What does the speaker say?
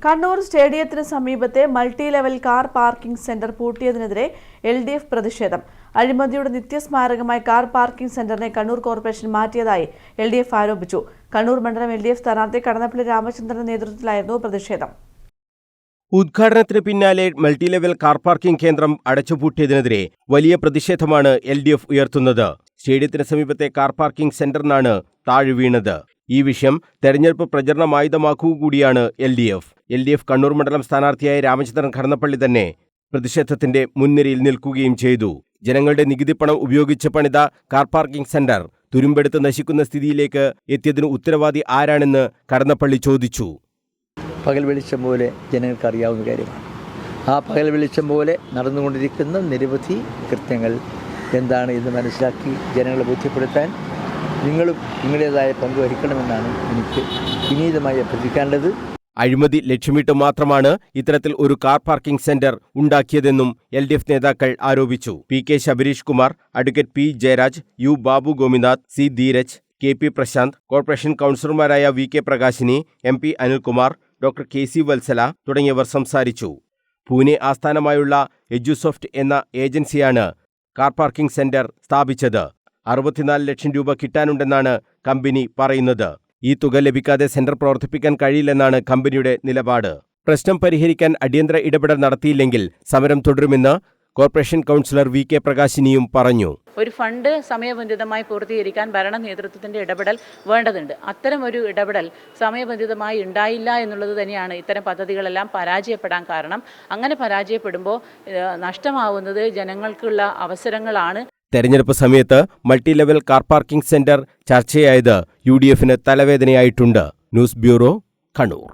കണ്ണൂർ സ്റ്റേഡിയത്തിന് സമീപത്തെ multi level car parking centre പൂട്ടിയതിനെതിരെ LDF പ്രതിഷേധം. അഴിമതിയുടെ നിത്യസ്മാരകമായി കാർ പാർക്കിംഗ് സെന്ററിനെ കണ്ണൂർ കോർപ്പറേഷൻ മാറ്റിയതായി LDF ആരോപിച്ചു. കണ്ണൂർ മണ്ഡലം LDF സ്ഥാനാർത്ഥി കടന്നപ്പള്ളി രാമചന്ദ്രന്റെ നേതൃത്വത്തിലായിരുന്നു പ്രതിഷേധം. ഉദ്ഘാടനത്തിന് പിന്നാലെ മൾട്ടി ലെവൽ കാർ പാർക്കിംഗ് കേന്ദ്രം അടച്ചുപൂട്ടിയതിനെതിരെ വലിയ പ്രതിഷേധമാണ് LDF ഉയർത്തുന്നത്. സ്റ്റേഡിയത്തിന് സമീപത്തെ കാർ പാർക്കിംഗ് സെന്ററിനാണ് താഴെ വീണത്. ഈ വിഷയം തെരഞ്ഞെടുപ്പ് പ്രചരണമായുധമാക്കുകകൂടിയാണ് LDF കണ്ണൂർ മണ്ഡലം സ്ഥാനാർത്ഥിയായ രാമചന്ദ്രൻ കടന്നപ്പള്ളി തന്നെ പ്രതിഷേധത്തിന്റെ മുൻനിരയിൽ നിൽക്കുകയും ചെയ്തു. ജനങ്ങളുടെ നികുതിപ്പണം ഉപയോഗിച്ച് പണിത കാർ പാർക്കിംഗ് സെന്റർ തുരുമ്പെടുത്ത് നശിക്കുന്ന സ്ഥിതിയിലേക്ക് എത്തിയതിന് ഉത്തരവാദി ആരാണെന്ന് കടന്നപ്പള്ളി ചോദിച്ചു. പകൽ വെളിച്ചം പോലെ ജനങ്ങൾക്ക് അറിയാവുന്ന കാര്യമാണ്. ആ പകൽ വെളിച്ചം പോലെ നടന്നുകൊണ്ടിരിക്കുന്ന നിരവധി കൃത്യങ്ങൾ എന്താണ് എന്ന് മനസ്സിലാക്കി ജനങ്ങളെ ബോധ്യപ്പെടുത്താൻ നിങ്ങളും നിങ്ങളുടേതായ പങ്ക് വഹിക്കണമെന്നാണ് എനിക്ക് വിനീതമായി അഭ്യർത്ഥിക്കാനുള്ളത്. അഴിമതി ലക്ഷ്യമിട്ട് മാത്രമാണ് ഇത്തരത്തിൽ ഒരു കാർ പാർക്കിംഗ് സെന്റർ ഉണ്ടാക്കിയതെന്നും LDF നേതാക്കൾ ആരോപിച്ചു. PK Sabareesh Kumar, advocate P Jayaraj, U Babu Gopinath, C Dheeraj, KP Prasanth, corporation കൗൺസിലർമാരായ VK Prakashini, MP Anilkumar, doctor KC Vatsala തുടങ്ങിയവർ സംസാരിച്ചു. പൂനെ ആസ്ഥാനമായുള്ള എഡ്യൂസോഫ്റ്റ് എന്ന ഏജൻസിയാണ് കാർ പാർക്കിംഗ് സെന്റർ സ്ഥാപിച്ചത്. 64 ലക്ഷം രൂപ കിട്ടാനുണ്ടെന്നാണ് കമ്പനി പറയുന്നത്. ഈ തുക ലഭിക്കാതെ സെന്റർ പ്രവർത്തിപ്പിക്കാൻ കഴിയില്ലെന്നാണ് കമ്പനിയുടെ നിലപാട്. പ്രശ്നം പരിഹരിക്കാൻ അടിയന്തര ഇടപെടൽ നടത്തിയില്ലെങ്കിൽ സമരം തുടരുമെന്ന് കോർപ്പറേഷൻ കൗൺസിലർ VK പ്രകാശിനിയും പറഞ്ഞു. ഒരു ഫണ്ട് സമയബന്ധിതമായി പൂർത്തീകരിക്കാൻ ഭരണ നേതൃത്വത്തിൻ്റെ ഇടപെടൽ വേണ്ടതുണ്ട്. അത്തരം ഒരു ഇടപെടൽ സമയബന്ധിതമായി ഉണ്ടായില്ല എന്നുള്ളത് തന്നെയാണ് ഇത്തരം പദ്ധതികളെല്ലാം പരാജയപ്പെടാൻ കാരണം. അങ്ങനെ പരാജയപ്പെടുമ്പോൾ നഷ്ടമാവുന്നത് ജനങ്ങൾക്കുള്ള അവസരങ്ങളാണ്. തെരഞ്ഞെടുപ്പ് സമയത്ത് multi level car parking centre ചർച്ചയായത് UDFന് തലവേദനയായിട്ടുണ്ട്. News bureau, Kannur.